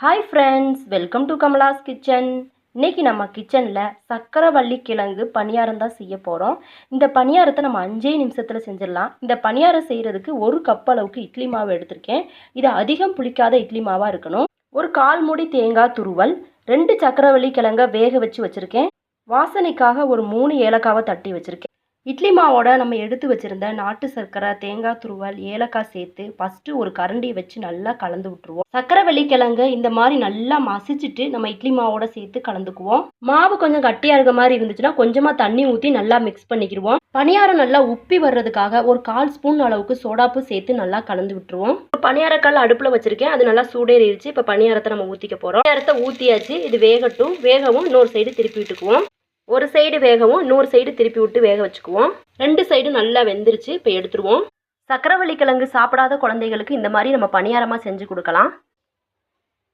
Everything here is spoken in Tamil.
Hi friends, welcome to Kamala's kitchen. இன்றைக்கி நம்ம கிச்சனில் சக்கரவள்ளி கிழங்கு பணியாரம் தான் செய்ய போகிறோம். இந்த பணியாரத்தை நம்ம 5 நிமிஷத்தில் செஞ்சிடலாம். இந்த பணியாரம் செய்கிறதுக்கு 1 கப் அளவுக்கு இட்லி மாவு எடுத்திருக்கேன். இது அதிகம் புளிக்காத இட்லி மாவாக இருக்கணும். ஒரு 1/4 மூடி தேங்காய் துருவல், 2 சக்கரவள்ளி கிழங்கை வேக வச்சு வச்சுருக்கேன். வாசனைக்காக ஒரு 3 ஏலக்காவை தட்டி வச்சுருக்கேன். இட்லி மாவோட நம்ம எடுத்து வச்சுருந்த நாட்டு சர்க்கரை, தேங்காய் துருவல், ஏலக்காய் சேர்த்து ஃபஸ்ட்டு ஒரு கரண்டியை வச்சு நல்லா கலந்து விட்டுருவோம். சக்கரவள்ளி கிழங்கு இந்த மாதிரி நல்லா மசிச்சுட்டு நம்ம இட்லி மாவோட சேர்த்து கலந்துக்குவோம். மாவு கொஞ்சம் கட்டியாக இருக்க மாதிரி இருந்துச்சுன்னா கொஞ்சமாக தண்ணி ஊற்றி நல்லா மிக்ஸ் பண்ணிக்கிடுவோம். பணியாரம் நல்லா உப்பி வர்றதுக்காக ஒரு 1/4 ஸ்பூன் அளவுக்கு சோடாப்பு சேர்த்து நல்லா கலந்து விட்டுருவோம். பணியாரக்கல் அடுப்பில் வச்சுருக்கேன், அது நல்லா சூடேறிடுச்சு. இப்போ பணியாரத்தை நம்ம ஊற்றிக்க போகிறோம். பணியாரத்தை ஊற்றியாச்சு, இது வேகட்டும். வேகவும் இன்னொரு சைடு திருப்பி விட்டுக்குவோம். ஒரு சைடு வேகவும் இன்னொரு சைடு திருப்பி விட்டு வேக வச்சுக்குவோம். 2 சைடு நல்லா வெந்துருச்சு. இப்போ எடுத்துருவோம். சக்கரவள்ளி கிழங்கு சாப்பிடாத குழந்தைகளுக்கு இந்த மாதிரி நம்ம பணியாரமாக செஞ்சு கொடுக்கலாம்.